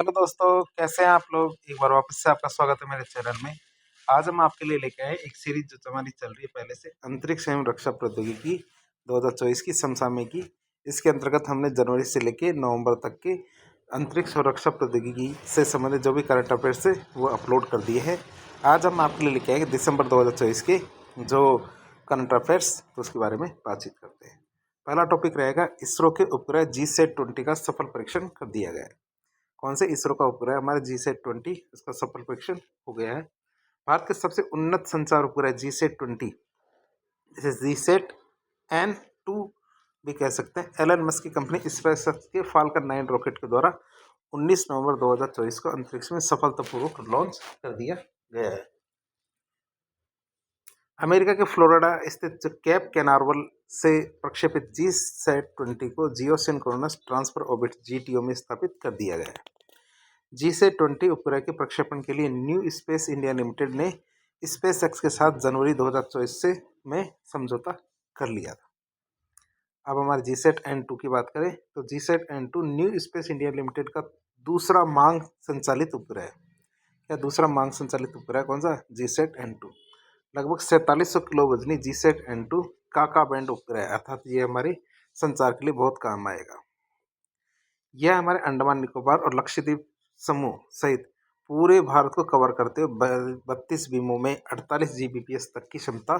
Hello दोस्तों, कैसे हैं आप लोग। एक बार वापस से आपका स्वागत है मेरे चैनल में। आज हम आपके लिए लेके आए एक सीरीज जो हमारी चल रही है पहले से, अंतरिक्ष एवं रक्षा प्रौद्योगिकी 2024 की समसामयिकी। इसके अंतर्गत हमने जनवरी से लेके नवंबर तक के अंतरिक्ष और रक्षा प्रौद्योगिकी से संबंधित जो भी करंट अफेयर्स है वो अपलोड कर दिए हैं। आज हम आपके लिए लेके आए दिसंबर 2024 के जो करंट अफेयर्स, तो उसके बारे में बातचीत करते हैं। पहला टॉपिक रहेगा, इसरो के उपग्रह GSAT-20 का सफल परीक्षण कर दिया गया है। कौन से इसरो का उपग्रह हमारे GSAT-20, इसका सफल परीक्षण हो गया है। भारत के सबसे उन्नत संचार उपग्रह GSAT-20, जिसे GSAT-N2 भी कह सकते हैं, एलन मस्क की कंपनी स्पेसएक्स के फाल्कन 9 रॉकेट के द्वारा 19 नवंबर 2024 को अंतरिक्ष में सफलतापूर्वक लॉन्च कर दिया गया है। अमेरिका के फ्लोरिडा स्थित कैप कैनारवल से प्रक्षेपित GSAT-20 को जियोसिंक्रोनस ट्रांसफर ऑर्बिट GTO में स्थापित कर दिया गया है। GSAT-20 उपग्रह के प्रक्षेपण के लिए न्यू स्पेस इंडिया लिमिटेड ने स्पेसएक्स के साथ जनवरी 2024 में समझौता कर लिया था। अब हमारे GSAT-N2 की बात करें तो GSAT-N2 new space India limited का दूसरा मांग संचालित उपग्रह है। क्या दूसरा मांग संचालित उपग्रह कौन सा? GSAT-N2 लगभग 4700 किलो वजनी GSAT-N2 काका बैंड उपग्रह है, अर्थात ये हमारे संचार के लिए बहुत काम आएगा। यह हमारे अंडमान निकोबार और लक्षद्वीप समूह सहित पूरे भारत को कवर करते हुए 32 बीमों में 48 Gbps तक की क्षमता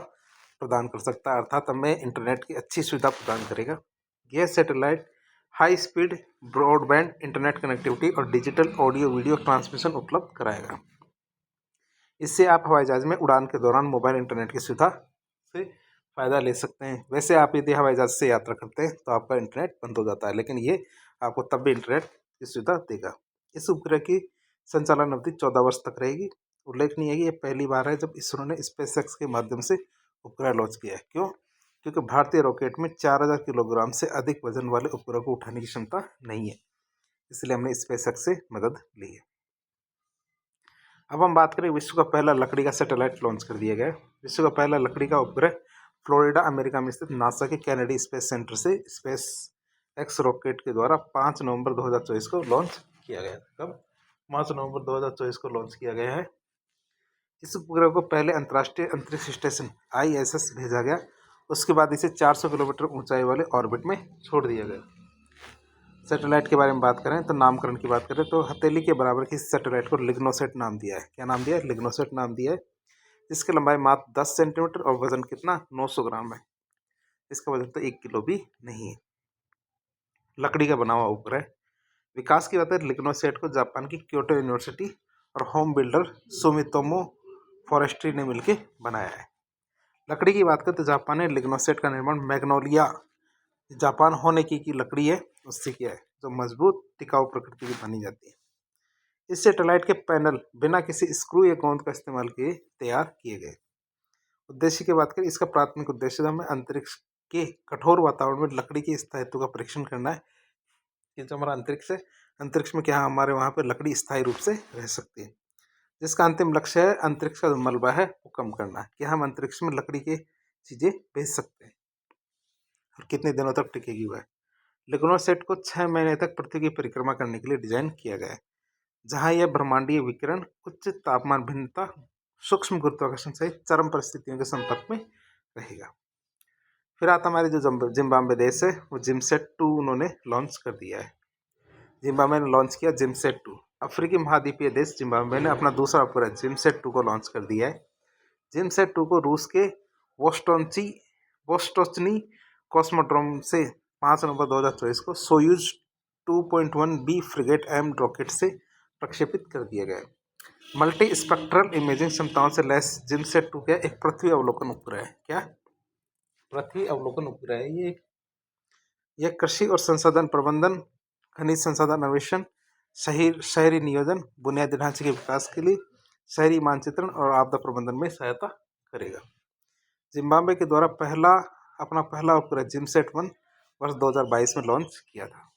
प्रदान कर सकता है, अर्थात हमें इंटरनेट की अच्छी सुविधा प्रदान करेगा। यह satellite high speed broadband internet connectivity और डिजिटल ऑडियो वीडियो ट्रांसमिशन उपलब्ध कराएगा। इससे आप हवाई जहाज में उड़ान के दौरान मोबाइल इंटरनेट की सुविधा से फ़ायदा ले सकते हैं। वैसे आप यदि हवाई जहाज से यात्रा करते हैं तो आपका इंटरनेट बंद हो जाता है, लेकिन ये आपको तब भी इंटरनेट की सुविधा देगा। इस उपग्रह की संचालन अवधि 14 वर्ष तक रहेगी। उल्लेखनीय है कि यह पहली बार है जब इसरो ने स्पेसएक्स के माध्यम से उपग्रह लॉन्च किया है। क्यों? क्योंकि भारतीय रॉकेट में 4000 किलोग्राम से अधिक वजन वाले उपग्रह को उठाने की क्षमता नहीं है, इसलिए हमने स्पेसएक्स से मदद ली है। अब हम बात करें, विश्व का पहला लकड़ी का सैटेलाइट लॉन्च कर दिया गया है। विश्व का पहला लकड़ी का उपग्रह फ्लोरिडा अमेरिका में स्थित नासा के कैनेडी स्पेस सेंटर से स्पेस एक्स रॉकेट के द्वारा 5 नवंबर 2024 को लॉन्च किया गया। कब? 5 नवंबर 2024 को लॉन्च किया गया है। इस उपग्रह को पहले अंतर्राष्ट्रीय अंतरिक्ष स्टेशन ISS भेजा गया, उसके बाद इसे 400 किलोमीटर ऊंचाई वाले ऑर्बिट में छोड़ दिया गया। सैटेलाइट के बारे में बात करें तो नामकरण की बात करें तो हथेली के बराबर की सैटेलाइट को लिग्नोसेट नाम दिया है। क्या नाम दिया है? लिग्नोसेट नाम दिया है। इसकी लंबाई मात्र 10 सेंटीमीटर और वजन कितना? 900 ग्राम है। इसका वजन तो 1 किलो भी नहीं है। लकड़ी का बना हुआ उपग्रह। विकास की बात है, लिग्नोसेट को जापान की क्योटो यूनिवर्सिटी और होम बिल्डर सुमितोमो फॉरेस्ट्री ने मिलकर बनाया है। लकड़ी की बात करें तो जापान ने लिग्नोसेट का निर्माण मैग्नोलिया जापान होने की लकड़ी है उससे किया है, जो मजबूत टिकाऊ प्रकृति की मानी जाती है। इस सैटेलाइट के पैनल बिना किसी स्क्रू या गोंद का इस्तेमाल किए तैयार किए गए। उद्देश्य की बात करें, इसका प्राथमिक उद्देश्य हमें अंतरिक्ष के कठोर वातावरण में लकड़ी के स्थायित्व का परीक्षण करना है कि जो हमारा अंतरिक्ष है, अंतरिक्ष में क्या हमारे वहाँ पर लकड़ी स्थायी रूप से रह सकती है, जिसका अंतिम लक्ष्य है अंतरिक्ष का जो मलबा है वो कम करना है, कि हम अंतरिक्ष में लकड़ी की चीज़ें भेज सकते हैं और कितने दिनों तक टिकेगी वह। लिग्नोसेट को 6 महीने तक पृथ्वी की परिक्रमा करने के लिए डिजाइन किया गया है, जहां यह ब्रह्मांडीय विकिरण, उच्च तापमान भिन्नता, सूक्ष्म गुरुत्वाकर्षण सहित चरम परिस्थितियों के संपर्क में रहेगा। फिर आता हमारे जो जिम्बाब्वे देश है, वो जिमसेट-2 उन्होंने लॉन्च कर दिया है। जिम्बाब्वे ने लॉन्च किया जिमसेट-2। अफ्रीकी महाद्वीपीय देश जिम्बाब्वे ने अपना दूसरा उपग्रह जिमसेट-2 को लॉन्च कर दिया है। जिमसेट-2 को रूस के वोस्टोचनी कॉस्मोड्रोम से 5 नवंबर 2024 को Soyuz 2.1B frigate M rocket से प्रक्षेपित कर दिया गया। मल्टी स्पेक्ट्रल इमेजिंग क्षमताओं से लैस जिमसेट-2 का एक पृथ्वी अवलोकन उपग्रह है। क्या? पृथ्वी अवलोकन उपग्रह है ये। यह कृषि और संसाधन प्रबंधन, खनिज संसाधन अन्वेषण, शहरी नियोजन, बुनियादी ढांचे के विकास के लिए, शहरी मानचित्रण और आपदा प्रबंधन में सहायता करेगा। जिम्बाब्वे के द्वारा अपना पहला उपग्रह जिमसेट-1 वर्ष 2022 में लॉन्च किया था।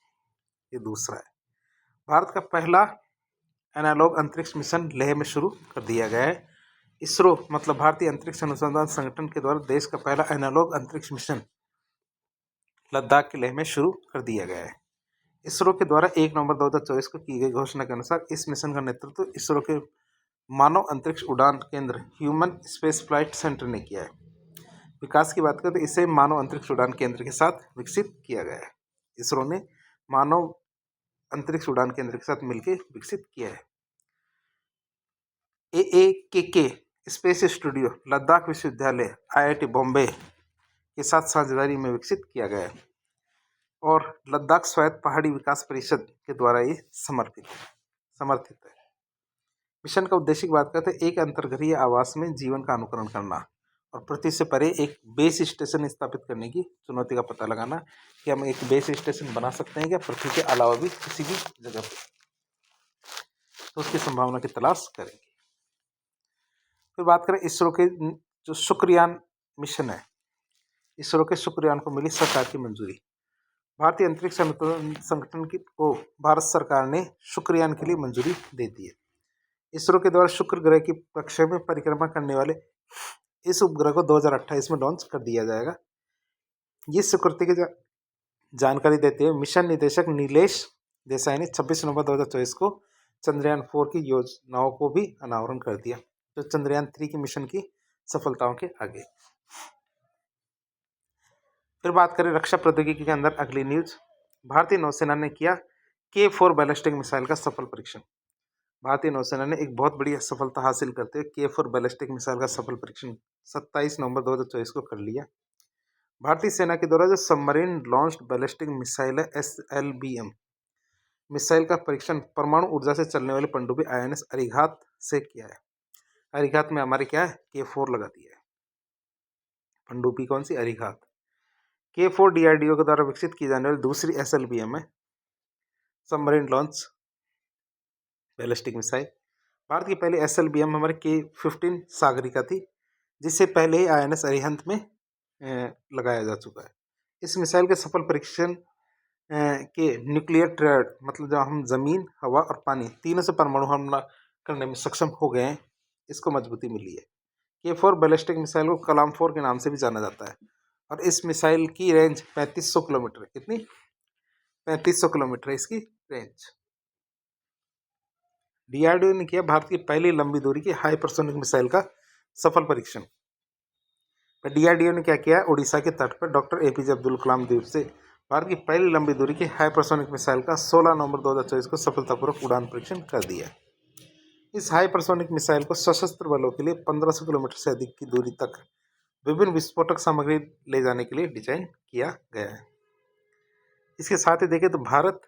ये दूसरा है। भारत का पहला एनालॉग अंतरिक्ष मिशन लेह में शुरू कर दिया गया है। इसरो मतलब भारतीय अंतरिक्ष अनुसंधान संगठन के द्वारा देश का पहला एनालॉग अंतरिक्ष मिशन लद्दाख के लेह में शुरू कर दिया गया है। इसरो के द्वारा 1 नवंबर 2024 को की गई घोषणा के अनुसार इस मिशन का नेतृत्व इसरो के मानव अंतरिक्ष उड़ान केंद्र ह्यूमन स्पेस फ्लाइट सेंटर ने किया है। विकास की बात करें तो इसे मानव अंतरिक्ष उड़ान केंद्र के साथ विकसित किया गया है। इसरो ने मानव अंतरिक्ष उड़ान केंद्र के साथ मिलकर विकसित किया है। AAKK स्पेस स्टूडियो लद्दाख विश्वविद्यालय IIT बॉम्बे के साथ साझेदारी में विकसित किया गया है और लद्दाख स्वायत्त पहाड़ी विकास परिषद के द्वारा ये समर्थित है। मिशन का उद्देश्य की बात करते हैं, एक अंतर्ग्रहीय आवास में जीवन का अनुकरण करना और पृथ्वी से परे एक बेस स्टेशन स्थापित करने की चुनौती का पता लगाना कि हम एक बेस स्टेशन बना सकते हैं क्या पृथ्वी के अलावा भी किसी भी जगह पे, तो उसकी संभावना की तलाश करेंगे। फिर बात करें इसरो के जो शुक्रयान मिशन है, इसरो के शुक्रयान को मिली सरकार की मंजूरी। भारतीय अंतरिक्ष संगठन की को भारत सरकार ने शुक्रयान के लिए मंजूरी दे दी है। इसरो के द्वारा शुक्र ग्रह की कक्षा में परिक्रमा करने वाले इस उपग्रह को 2028 में लॉन्च कर दिया जाएगा। ये स्वीकृति की जानकारी देते हुए मिशन निदेशक नीलेश देसाई ने 26 नवंबर 2024 को चंद्रयान 4 की योजनाओं को भी अनावरण कर दिया, जो चंद्रयान 3 की मिशन की सफलताओं के आगे। फिर बात करें रक्षा प्रौद्योगिकी के अंदर अगली न्यूज, भारतीय नौसेना ने किया K4 बैलिस्टिक मिसाइल का सफल परीक्षण। भारतीय नौसेना ने एक बहुत बड़ी सफलता हासिल करते हुए K4 बैलिस्टिक मिसाइल का सफल परीक्षण 27 नवंबर 2024 को कर लिया। भारतीय सेना के द्वारा जो सबमरीन लॉन्च्ड बैलिस्टिक मिसाइल है SLBM मिसाइल का परीक्षण परमाणु ऊर्जा से चलने वाले पनडुब्बी INS अरिघात से किया है। अरिघात में हमारे क्या है K4 लगा दिया है, पनडुब्बी कौन सी अरिघात। K4 DRDO के द्वारा विकसित की जाने वाली दूसरी SLBM है, submarine launch ballistic missile. Bharat की पहली SLBM हमारे K15 सागरिका थी, जिसे पहले ही INS अरिहंत में लगाया जा चुका है। इस मिसाइल के सफल परीक्षण के न्यूक्लियर ट्रायड मतलब जब हम जमीन, हवा और पानी तीनों से परमाणु हमला करने में सक्षम हो गए हैं, इसको मजबूती मिली है। K4 बैलिस्टिक मिसाइल को कलाम 4 के नाम से भी जाना जाता है और इस मिसाइल की रेंज 3500 किलोमीटर है। कितनी? 3500 किलोमीटर है इसकी रेंज। DRDO ने किया भारत की पहली लंबी दूरी की हाइपरसोनिक मिसाइल का सफल परीक्षण। DRDO ने क्या किया, उड़ीसा के तट पर डॉक्टर APJ अब्दुल कलाम द्वीप से भारत की पहली लंबी दूरी की हाइपरसोनिक मिसाइल का 16 नवंबर 2024 को सफलतापूर्वक उड़ान परीक्षण कर दिया। इस हाइपरसोनिक मिसाइल को सशस्त्र बलों के लिए 1500 किलोमीटर से अधिक की दूरी तक विभिन्न विस्फोटक सामग्री ले जाने के लिए डिजाइन किया गया है। इसके साथ ही देखें तो भारत,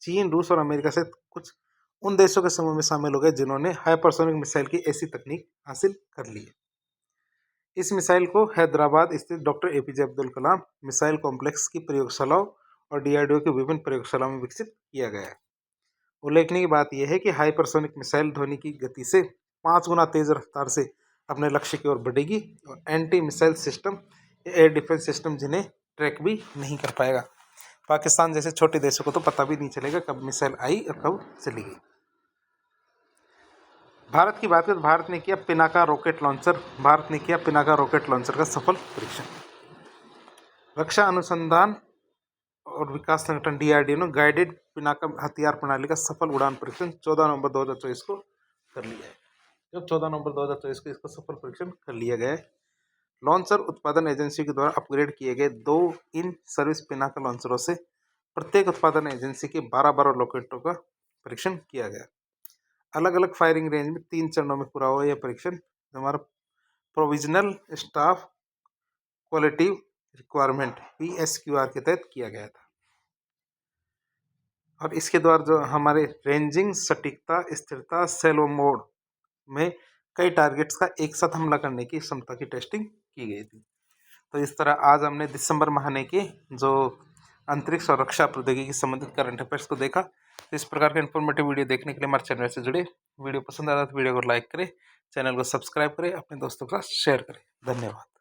चीन, रूस और अमेरिका से कुछ उन देशों के समूह में शामिल हो गए जिन्होंने हाइपरसोनिक मिसाइल की ऐसी तकनीक हासिल कर ली है। इस मिसाइल को हैदराबाद स्थित doctor APJ Abdul Kalam missile complex की प्रयोगशालाओं और DRDO की विभिन्न प्रयोगशालाओं में विकसित किया गया है। उल्लेखनीय की बात यह है कि हाइपरसोनिक मिसाइल ध्वनि की गति से 5 गुना तेज रफ्तार से अपने लक्ष्य की ओर बढ़ेगी और एंटी मिसाइल सिस्टम या एयर डिफेंस सिस्टम जिन्हें ट्रैक भी नहीं कर पाएगा। पाकिस्तान जैसे छोटे देशों को तो पता भी नहीं चलेगा कब मिसाइल आई और कब चली गई। भारत की बात करें तो भारत ने किया पिनाका रॉकेट लॉन्चर का सफल परीक्षण। रक्षा अनुसंधान और विकास संगठन DRDO ने गाइडेड पिनाका हथियार प्रणाली का सफल उड़ान परीक्षण 14 नवंबर 2024 को कर लिया है। जो 14 नवंबर 2024 को इसका सफल परीक्षण कर लिया गया है। लॉन्चर उत्पादन एजेंसी के द्वारा अपग्रेड किए गए 2 इन सर्विस पिनाका लॉन्चरों से प्रत्येक उत्पादन एजेंसी के 12 रॉकेटों का परीक्षण किया गया। अलग अलग फायरिंग रेंज में 3 चरणों में पूरा हुआ यह परीक्षण हमारा provisional staff quality requirement PSQR के तहत किया गया था और इसके द्वारा जो हमारे रेंजिंग, सटीकता, स्थिरता, सेलो मोड में कई टारगेट्स का एक साथ हमला करने की क्षमता की टेस्टिंग की गई थी। तो इस तरह आज हमने दिसंबर महीने के जो अंतरिक्ष और रक्षा प्रौद्योगिकी संबंधित करंट अफेयर्स को देखा। तो इस प्रकार के इन्फॉर्मेटिव वीडियो देखने के लिए हमारे चैनल से जुड़े। वीडियो पसंद आता तो वीडियो को लाइक करें, चैनल को सब्सक्राइब करें, अपने दोस्तों के साथ शेयर करें। धन्यवाद।